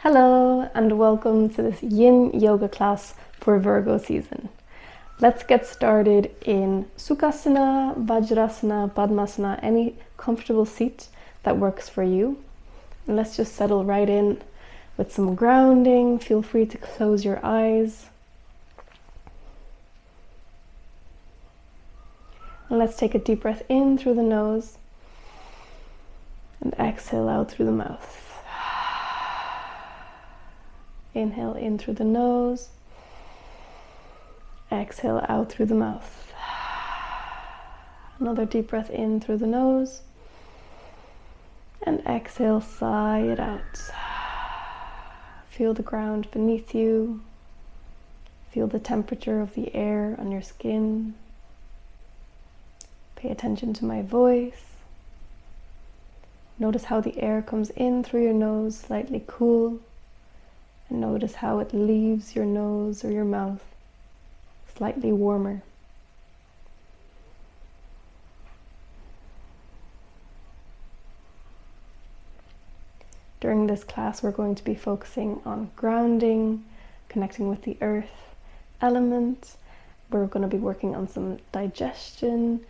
Hello and welcome to this Yin Yoga class for Virgo season. Let's get started in Sukhasana, Vajrasana, Padmasana, any comfortable seat that works for you. And let's just settle right in with some grounding. Feel free to close your eyes. And let's take a deep breath in through the nose and exhale out through the mouth. Inhale in through the nose, exhale out through the mouth. Another deep breath in through the nose, and exhale, sigh it out. Feel the ground beneath you, feel the temperature of the air on your skin. Pay attention to my voice. Notice how the air comes in through your nose, slightly cool. And notice how it leaves your nose or your mouth slightly warmer. During this class, we're going to be focusing on grounding, connecting with the earth element. We're going to be working on some digestion,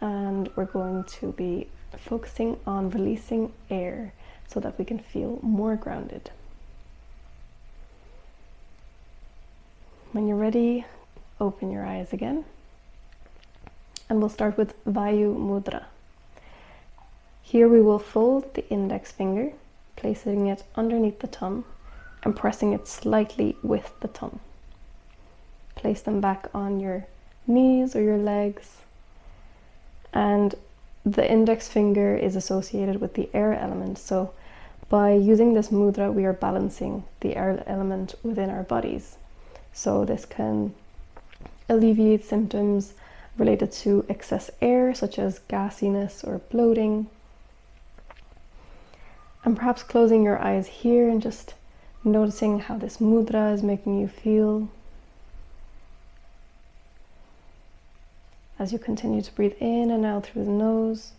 and we're going to be focusing on releasing air so that we can feel more grounded. When you're ready, open your eyes again. And we'll start with Vayu Mudra. Here we will fold the index finger, placing it underneath the thumb and pressing it slightly with the thumb. Place them back on your knees or your legs. And the index finger is associated with the air element. So by using this mudra, we are balancing the air element within our bodies. So this can alleviate symptoms related to excess air, such as gassiness or bloating. And perhaps closing your eyes here and just noticing how this mudra is making you feel. As you continue to breathe in and out through the nose.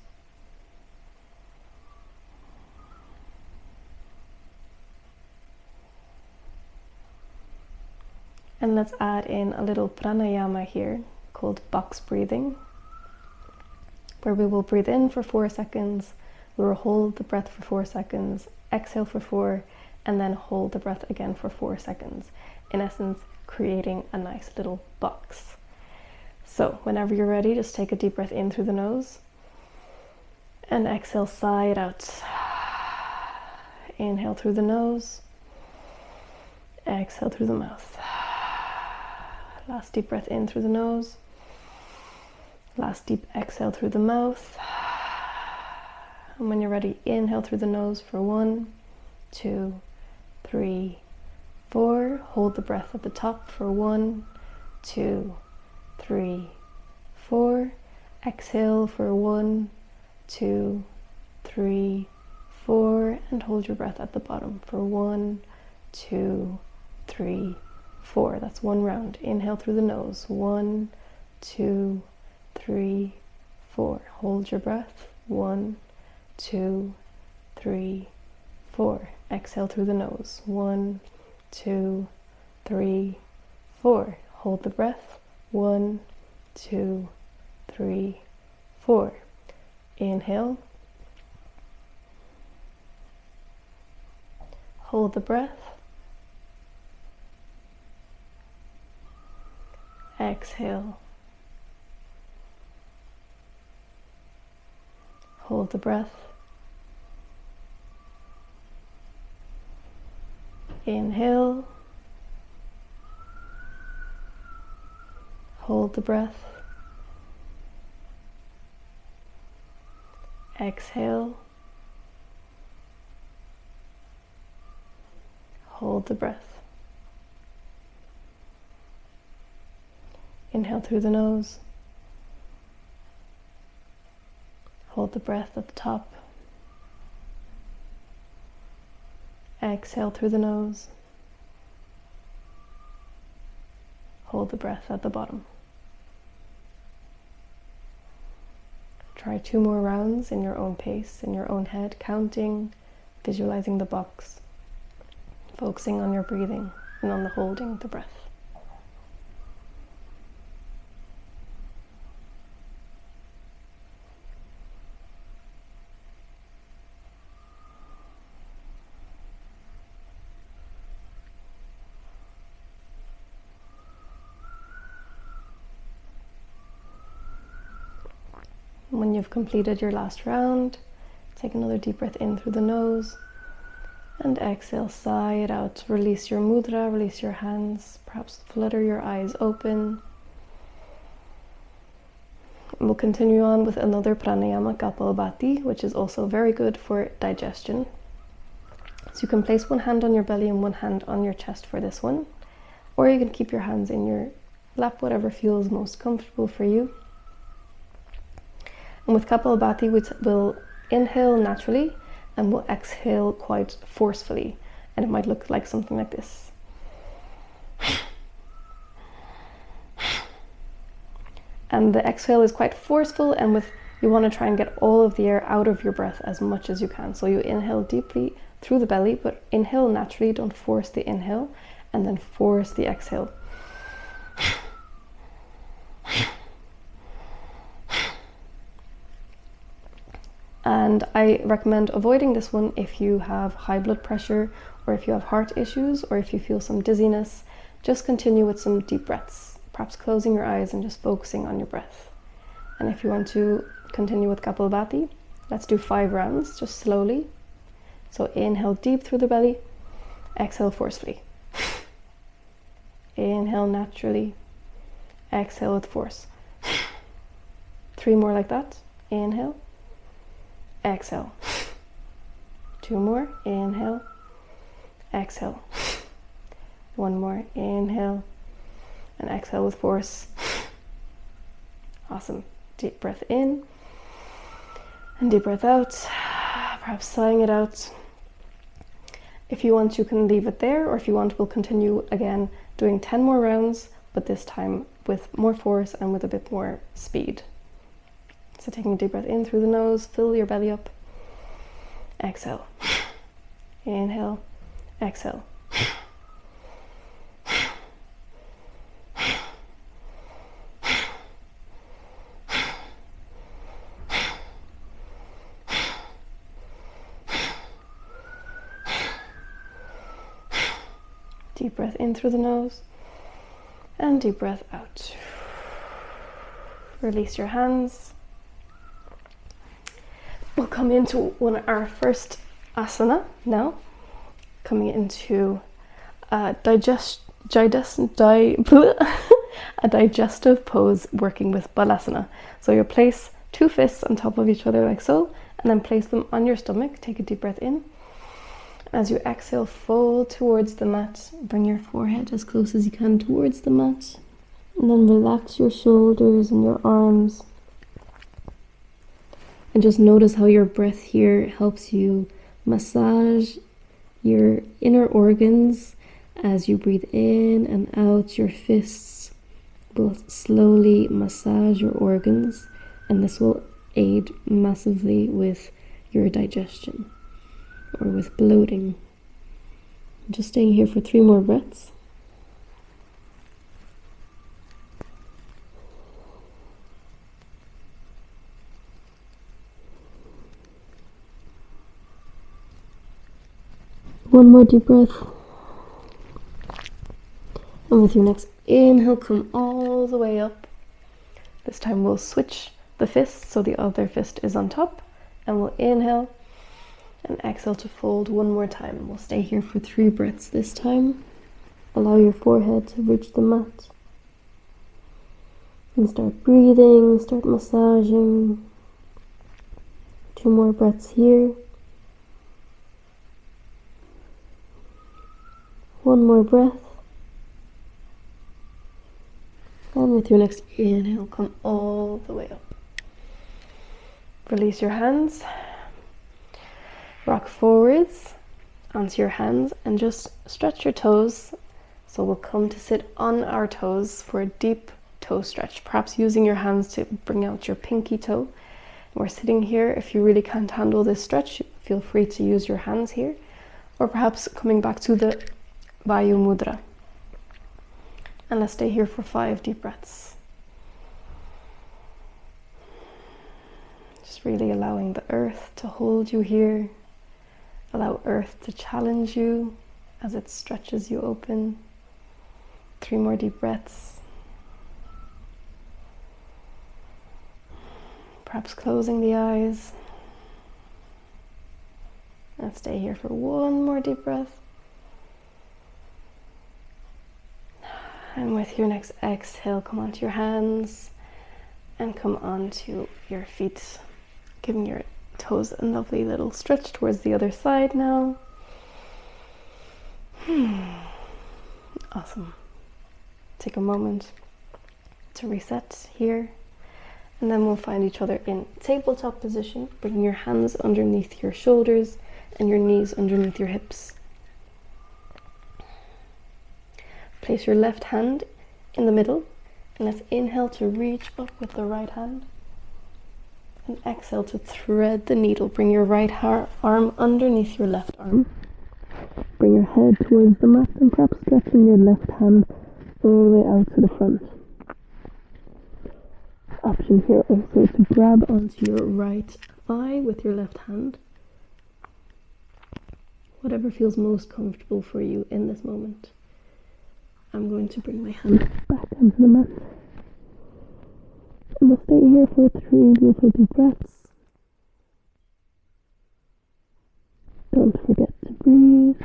And let's add in a little pranayama here called box breathing, where we will breathe in for 4 seconds, we will hold the breath for 4 seconds, exhale for 4, and then hold the breath again for 4 seconds. In essence, creating a nice little box. So whenever you're ready, just take a deep breath in through the nose and exhale, sigh it out. Inhale through the nose, exhale through the mouth. Last deep breath in through the nose. Last deep exhale through the mouth. And when you're ready, inhale through the nose for 1, 2, 3, 4. Hold the breath at the top for 1, 2, 3, 4. Exhale for 1, 2, 3, 4. And hold your breath at the bottom for 1, 2, 3, 4. That's one round. Inhale through the nose. 1, 2, 3, 4. Hold your breath. 1, 2, 3, 4. Exhale through the nose. 1, 2, 3, 4. Hold the breath. 1, 2, 3, 4. Inhale. Hold the breath. Exhale. Hold the breath. Inhale. Hold the breath. Exhale. Hold the breath. Inhale through the nose. Hold the breath at the top. Exhale through the nose. Hold the breath at the bottom. Try 2 more rounds in your own pace, in your own head, counting, visualizing the box. focusing on your breathing and on the holding the breath. When you've completed your last round, take another deep breath in through the nose and exhale, sigh it out. Release your mudra, release your hands, perhaps flutter your eyes open. And we'll continue on with another pranayama, Kapalabhati, which is also very good for digestion. So you can place one hand on your belly and one hand on your chest for this one, or you can keep your hands in your lap, whatever feels most comfortable for you. And with Kapalabhati, we'll inhale naturally and we'll exhale quite forcefully. And it might look like something like this. And the exhale is quite forceful, and you want to try and get all of the air out of your breath as much as you can. So you inhale deeply through the belly, but inhale naturally, don't force the inhale, and then force the exhale. And I recommend avoiding this one if you have high blood pressure, or if you have heart issues, or if you feel some dizziness. Just continue with some deep breaths, perhaps closing your eyes and just focusing on your breath. And if you want to continue with Kapalabhati, let's do 5 rounds, just slowly. So inhale deep through the belly, exhale forcefully. Inhale naturally, exhale with force. 3 more like that. Inhale, exhale. 2 more. Inhale, exhale. 1 more. Inhale and exhale with force. Awesome. Deep breath in and deep breath out, perhaps sighing it out. If you want, you can leave it there, or if you want, we'll continue again doing 10 more rounds, but this time with more force and with a bit more speed. So taking a deep breath in through the nose, fill your belly up, exhale, inhale, exhale. Deep breath in through the nose and deep breath out. Release your hands. We'll come into our first asana now, coming into a digestive pose, working with balasana. So you'll place 2 fists on top of each other like so, and then place them on your stomach. Take a deep breath in. As you exhale, fold towards the mat. Bring your forehead as close as you can towards the mat. And then relax your shoulders and your arms. And just notice how your breath here helps you massage your inner organs. As you breathe in and out, your fists will slowly massage your organs. And this will aid massively with your digestion, or with bloating. I'm just staying here for 3 more breaths. One more deep breath. And with your next inhale, come all the way up. This time we'll switch the fists, so the other fist is on top, and we'll inhale and exhale to fold 1 more time. We'll stay here for 3 breaths this time. Allow your forehead to reach the mat. And start breathing, start massaging. 2 more breaths here. 1 more breath. And with your next inhale, come all the way up. Release your hands. Rock forwards onto your hands and just stretch your toes. So we'll come to sit on our toes for a deep toe stretch, perhaps using your hands to bring out your pinky toe. We're sitting here. If you really can't handle this stretch, feel free to use your hands here, or perhaps coming back to the Vayu Mudra. And let's stay here for 5 deep breaths. Just really allowing the earth to hold you here. Allow earth to challenge you as it stretches you open. 3 more deep breaths. Perhaps closing the eyes. And stay here for 1 more deep breath. And with your next exhale, come onto your hands and come onto your feet, giving your toes a lovely little stretch towards the other side now. Awesome. Take a moment to reset here, and then we'll find each other in tabletop position, bringing your hands underneath your shoulders and your knees underneath your hips. Place your left hand in the middle, and let's inhale to reach up with the right hand, and exhale to thread the needle. Bring your right arm underneath your left arm. Bring your head towards the mat, and perhaps stretching your left hand all the way out to the front. Option here also to grab onto your right thigh with your left hand. Whatever feels most comfortable for you in this moment. I'm going to bring my hand back onto the mat. And we'll stay here for 3 beautiful deep breaths. Don't forget to breathe.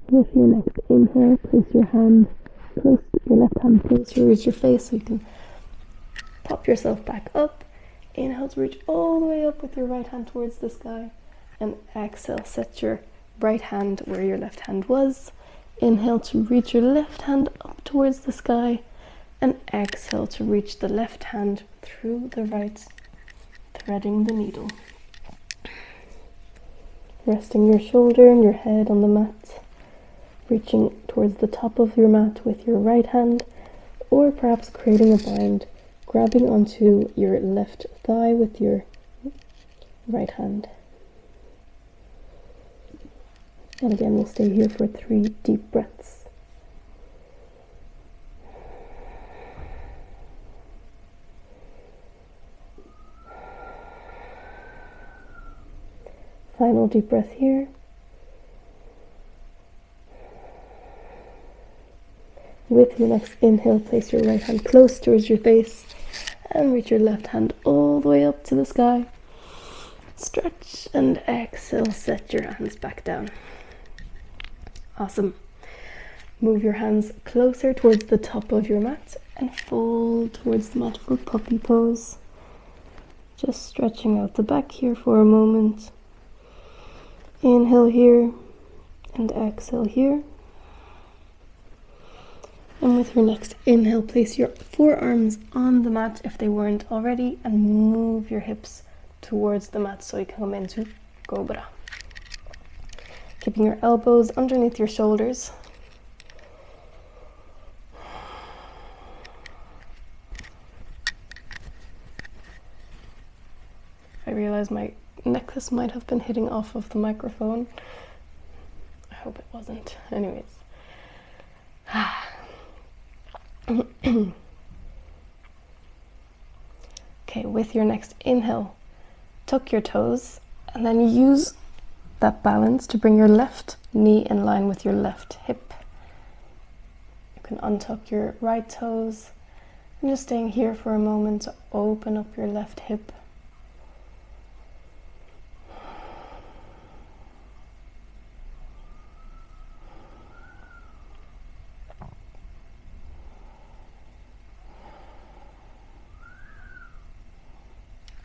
With your next inhale, place your left hand close towards your face so you can pop yourself back up. Inhale to reach all the way up with your right hand towards the sky, and exhale, set your right hand where your left hand was. Inhale to reach your left hand up towards the sky, and exhale to reach the left hand through the right, threading the needle. Resting your shoulder and your head on the mat, reaching towards the top of your mat with your right hand, or perhaps creating a bind, grabbing onto your left thigh with your right hand. And again, we'll stay here for 3 deep breaths. Final deep breath here. With your next inhale, place your right hand close towards your face and reach your left hand all the way up to the sky. Stretch and exhale, set your hands back down. Awesome. Move your hands closer towards the top of your mat and fold towards the mat for puppy pose. Just stretching out the back here for a moment. Inhale here and exhale here. And with your next inhale, place your forearms on the mat if they weren't already, and move your hips towards the mat so you can come into Cobra. Keeping your elbows underneath your shoulders. I realize my necklace might have been hitting off of the microphone. I hope it wasn't. Anyways. Okay, with your next inhale, tuck your toes and then use that balance to bring your left knee in line with your left hip. You can untuck your right toes and just staying here for a moment to open up your left hip.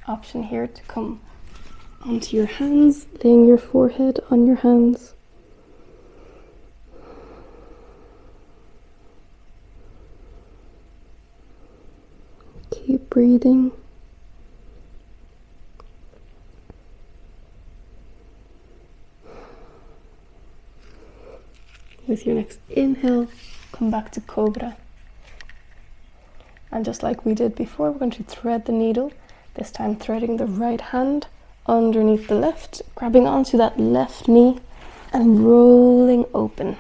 Option here to come onto your hands, laying your forehead on your hands. Keep breathing. With your next inhale, come back to Cobra. And just like we did before, we're going to thread the needle, this time threading the right hand underneath the left, grabbing onto that left knee and rolling open.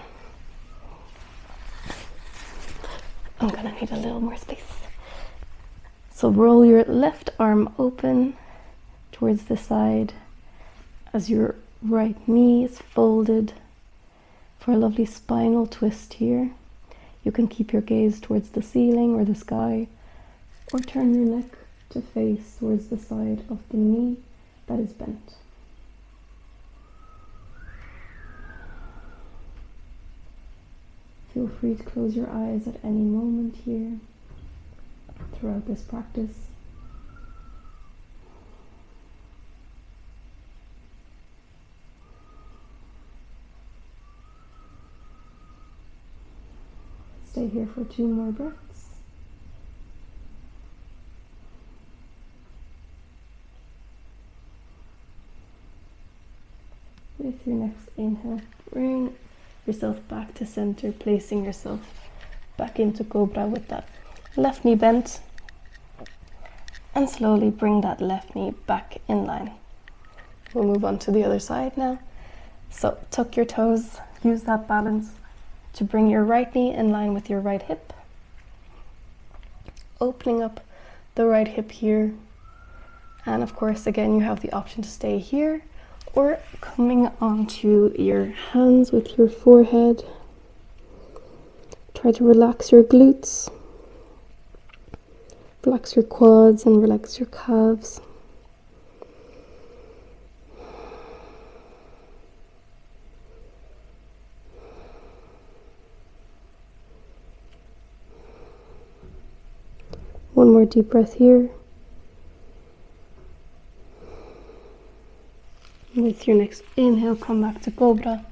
I'm gonna need a little more space. So roll your left arm open towards the side as your right knee is folded for a lovely spinal twist here. You can keep your gaze towards the ceiling or the sky, or turn your neck to face towards the side of the knee that is bent. Feel free to close your eyes at any moment here throughout this practice. Stay here for 2 more breaths. With your next inhale, bring yourself back to center, placing yourself back into Cobra with that left knee bent. And slowly bring that left knee back in line. We'll move on to the other side now. So tuck your toes, use that balance to bring your right knee in line with your right hip. Opening up the right hip here. And of course, again, you have the option to stay here or coming onto your hands with your forehead. Try to relax your glutes. Relax your quads and relax your calves. One more deep breath here. With your next inhale, come back to Cobra.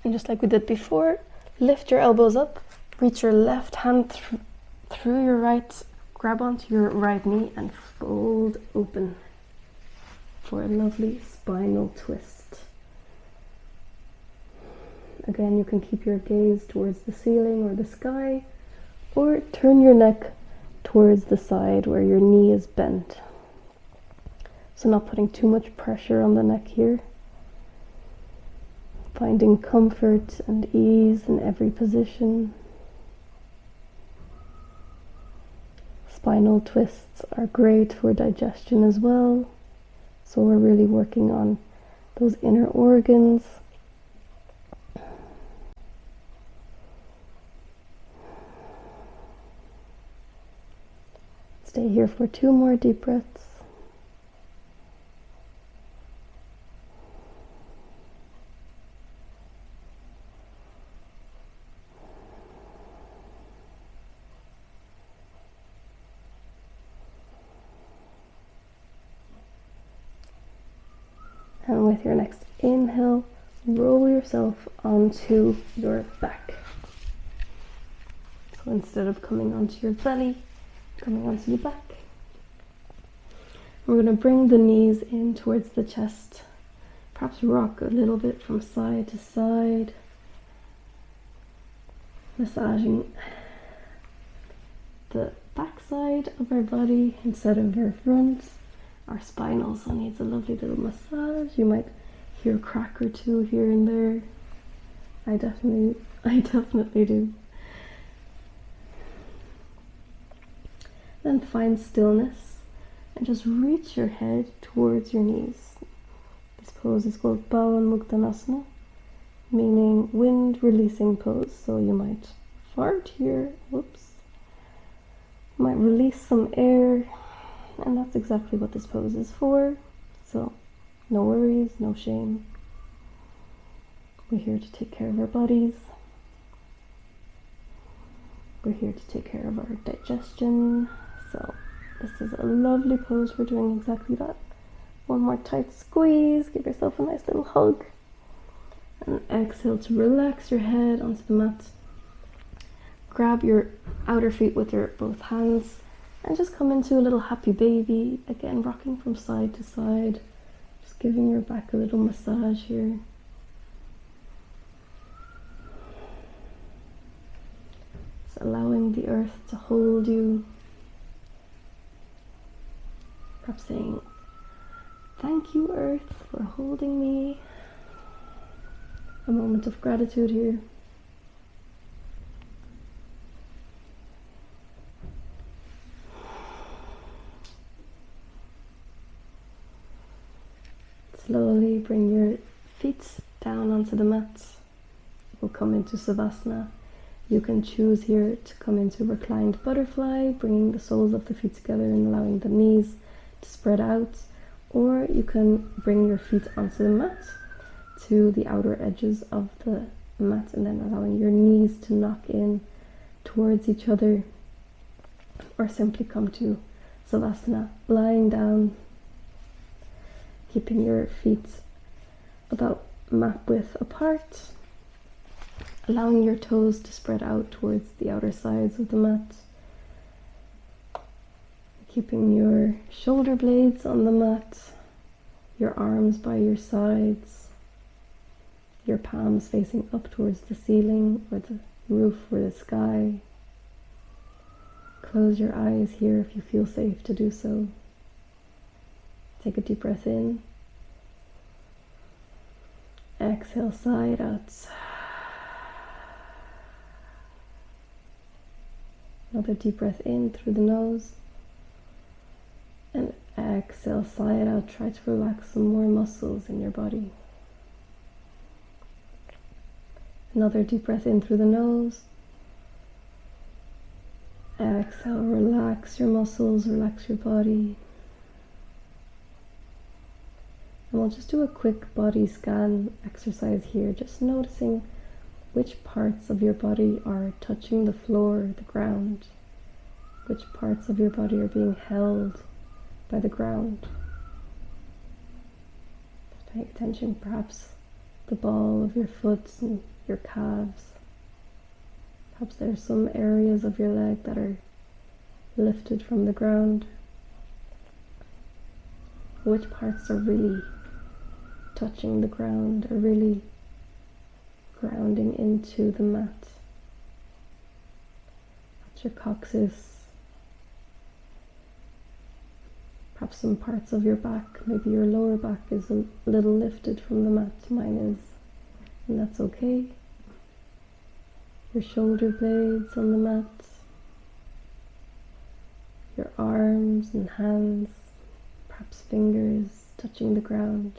And just like we did before, lift your elbows up, reach your left hand through your right, grab onto your right knee and fold open for a lovely spinal twist. Again, you can keep your gaze towards the ceiling or the sky, or turn your neck towards the side where your knee is bent. So not putting too much pressure on the neck here. Finding comfort and ease in every position. Spinal twists are great for digestion as well. So we're really working on those inner organs. Stay here for 2 more deep breaths. And with your next inhale, roll yourself onto your back. So instead of coming onto your belly, coming onto your back. We're going to bring the knees in towards the chest. Perhaps rock a little bit from side to side. Massaging the back side of our body instead of our front. Our spine also needs a lovely little massage. You might hear a crack or 2 here and there. I definitely do. Then find stillness and just reach your head towards your knees. This pose is called Bavan Muktanasana, meaning wind releasing pose. So you might fart here, whoops. You might release some air, and that's exactly what this pose is for. So no worries, no shame. We're here to take care of our bodies. We're here to take care of our digestion. So this is a lovely pose for doing exactly that. One more tight squeeze, give yourself a nice little hug. And exhale to relax your head onto the mat. Grab your outer feet with your both hands and just come into a little happy baby. Again, rocking from side to side. Just giving your back a little massage here. So allowing the earth to hold you. Perhaps saying, thank you, earth, for holding me. A moment of gratitude here. Slowly bring your feet down onto the mat. We'll come into Savasana. You can choose here to come into reclined butterfly, bringing the soles of the feet together and allowing the knees to spread out. Or you can bring your feet onto the mat to the outer edges of the mat and then allowing your knees to knock in towards each other. Or simply come to Savasana, lying down, keeping your feet about mat width apart, allowing your toes to spread out towards the outer sides of the mat, keeping your shoulder blades on the mat, your arms by your sides, your palms facing up towards the ceiling or the roof or the sky. Close your eyes here if you feel safe to do so. Take a deep breath in. Exhale, side out. Another deep breath in through the nose. And exhale, side out. Try to relax some more muscles in your body. Another deep breath in through the nose. Exhale, relax your muscles, relax your body. And we'll just do a quick body scan exercise here, just noticing which parts of your body are touching the floor, the ground, which parts of your body are being held by the ground. Just pay attention, perhaps the ball of your foot and your calves. Perhaps there are some areas of your leg that are lifted from the ground. Which parts are really touching the ground, are really grounding into the mat? That's your coccyx. Perhaps some parts of your back, maybe your lower back is a little lifted from the mat. Mine is, and that's okay. Your shoulder blades on the mat, your arms and hands, perhaps fingers touching the ground,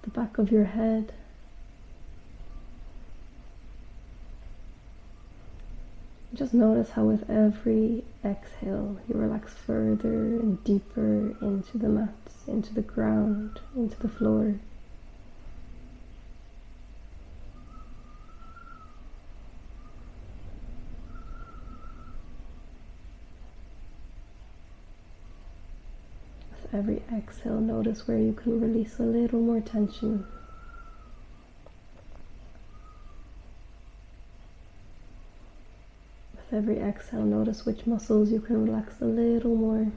the back of your head. Just notice how with every exhale you relax further and deeper into the mat, into the ground, into the floor. With every exhale, notice where you can release a little more tension. With every exhale, notice which muscles you can relax a little more.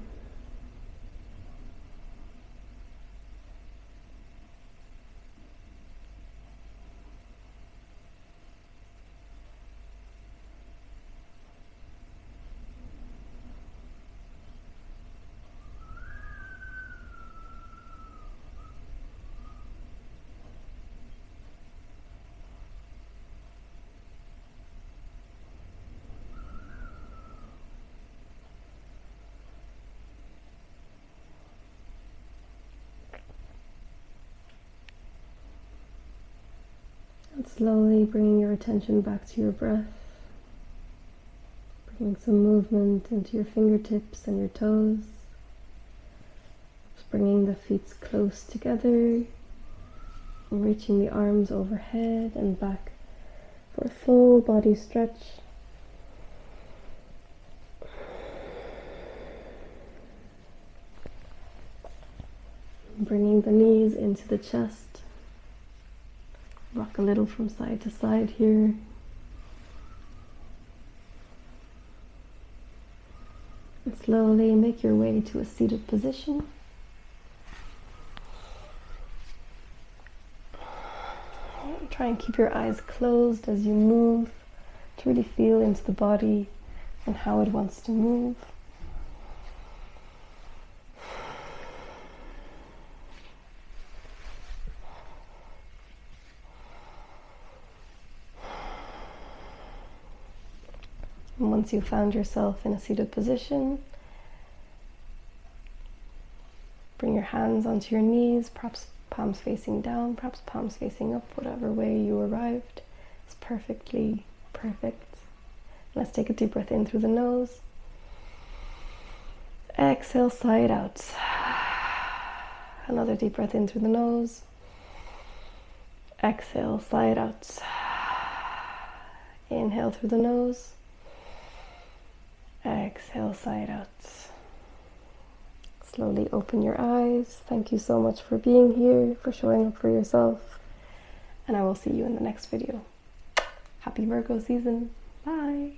And slowly bringing your attention back to your breath, bringing some movement into your fingertips and your toes, just bringing the feet close together, reaching the arms overhead and back for a full body stretch. Bringing the knees into the chest. Rock a little from side to side here. And slowly make your way to a seated position. Try and keep your eyes closed as you move to really feel into the body and how it wants to move. And once you've found yourself in a seated position, bring your hands onto your knees, perhaps palms facing down, perhaps palms facing up, whatever way you arrived is perfectly perfect. Let's take a deep breath in through the nose. Exhale, side out. Another deep breath in through the nose. Exhale, side out. Inhale through the nose. Exhale, side out. Slowly open your eyes. Thank you so much for being here, for showing up for yourself. And I will see you in the next video. Happy Virgo season. Bye.